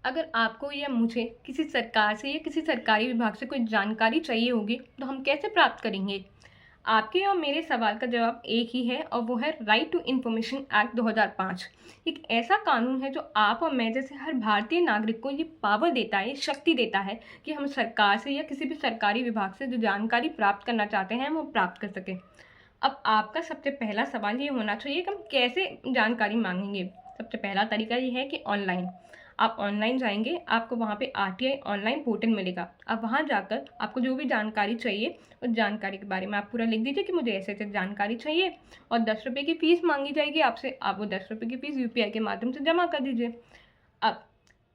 अगर आपको या मुझे किसी सरकार से या किसी सरकारी विभाग से कोई जानकारी चाहिए होगी तो हम कैसे प्राप्त करेंगे? आपके और मेरे सवाल का जवाब एक ही है और वो है राइट टू इंफॉर्मेशन एक्ट 2005। एक ऐसा कानून है जो आप और मैं जैसे हर भारतीय नागरिक को ये पावर देता है, ये शक्ति देता है कि हम सरकार से या किसी भी सरकारी विभाग से जो जानकारी प्राप्त करना चाहते हैं वो प्राप्त कर सकें। अब आपका सबसे पहला सवाल ये होना चाहिए कि हम कैसे जानकारी मांगेंगे। सबसे पहला तरीका ये है कि ऑनलाइन। आप ऑनलाइन जाएंगे, आपको वहाँ पे आरटीआई ऑनलाइन पोर्टल मिलेगा। आप वहाँ जाकर आपको जो भी जानकारी चाहिए उस जानकारी के बारे में आप पूरा लिख दीजिए कि मुझे ऐसे ऐसे जानकारी चाहिए और 10 रुपये की फ़ीस मांगी जाएगी आपसे। आप वो 10 रुपये की फ़ीस यूपीआई के माध्यम से जमा कर दीजिए। अब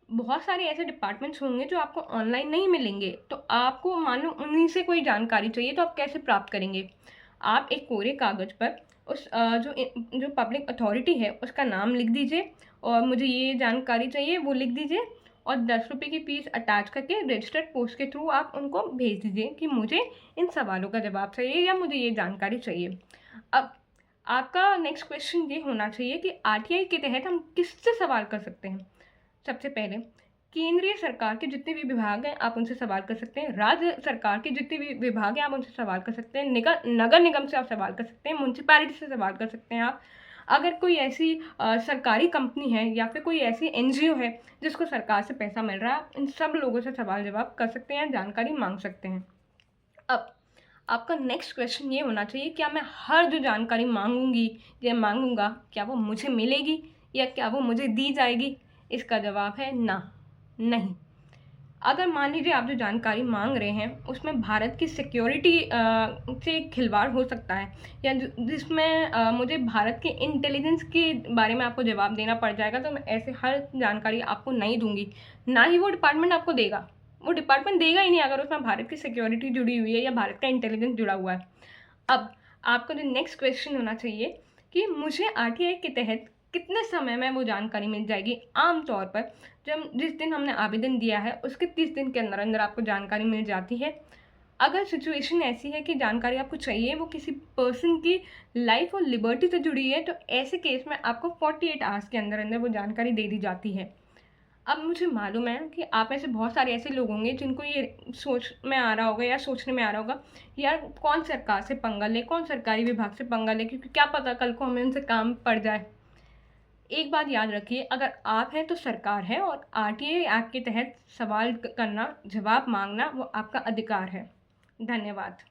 बहुत सारे ऐसे डिपार्टमेंट्स होंगे जो आपको ऑनलाइन नहीं मिलेंगे, तो आपको मान लो उन्हीं से कोई जानकारी चाहिए तो आप कैसे प्राप्त करेंगे? आप एक कोरे कागज़ पर जो पब्लिक अथॉरिटी है उसका नाम लिख दीजिए और मुझे ये जानकारी चाहिए वो लिख दीजिए और 10 रुपये की फ़ीस अटैच करके रजिस्टर्ड पोस्ट के थ्रू आप उनको भेज दीजिए कि मुझे इन सवालों का जवाब चाहिए या मुझे ये जानकारी चाहिए। अब आपका नेक्स्ट क्वेश्चन ये होना चाहिए कि आरटीआई के तहत हम किससे सवाल कर सकते हैं? सबसे पहले केंद्रीय सरकार के जितने भी विभाग हैं आप उनसे सवाल कर सकते हैं। राज्य सरकार के जितने भी विभाग हैं आप उनसे सवाल कर सकते हैं। नगर निगम से आप सवाल कर सकते हैं। म्यूनसिपैलिटी से सवाल कर सकते हैं आप। अगर कोई ऐसी सरकारी कंपनी है या फिर कोई ऐसी एनजीओ है जिसको सरकार से पैसा मिल रहा है, आप इन सब लोगों से सवाल जवाब कर सकते हैं, जानकारी मांग सकते हैं। अब आपका नेक्स्ट क्वेश्चन ये होना चाहिए, क्या मैं हर जो जानकारी मांगूंगी या मांगूंगा क्या वो मुझे मिलेगी या क्या वो मुझे दी जाएगी? इसका जवाब है ना, नहीं। अगर मान लीजिए आप जो जानकारी मांग रहे हैं उसमें भारत की सिक्योरिटी से खिलवाड़ हो सकता है या जिसमें मुझे भारत के इंटेलिजेंस के बारे में आपको जवाब देना पड़ जाएगा, तो मैं ऐसे हर जानकारी आपको नहीं दूंगी। ना ही वो डिपार्टमेंट आपको देगा। वो डिपार्टमेंट देगा ही नहीं अगर उसमें भारत की सिक्योरिटी जुड़ी हुई है या भारत का इंटेलिजेंस जुड़ा हुआ है। अब आपका जो नेक्स्ट क्वेश्चन होना चाहिए कि मुझे आरटीआई के तहत कितने समय में वो जानकारी मिल जाएगी? आमतौर पर जब जिस दिन हमने आवेदन दिया है उसके 30 दिन के अंदर अंदर आपको जानकारी मिल जाती है। अगर सिचुएशन ऐसी है कि जानकारी आपको चाहिए वो किसी पर्सन की लाइफ और लिबर्टी से जुड़ी है, तो ऐसे केस में आपको 48 आवर्स के अंदर अंदर वो जानकारी दे दी जाती है। अब मुझे मालूम है कि आप में से बहुत सारे ऐसे लोग होंगे जिनको ये सोच में आ रहा होगा या सोचने में आ रहा होगा, यार कौन सरकार से पंगा ले, कौन सरकारी विभाग से पंगा ले, क्योंकि क्या पता कल को हमें उनसे काम पड़ जाए। एक बात याद रखिए, अगर आप हैं तो सरकार है और आरटीआई एक्ट के तहत सवाल करना, जवाब मांगना वो आपका अधिकार है। धन्यवाद।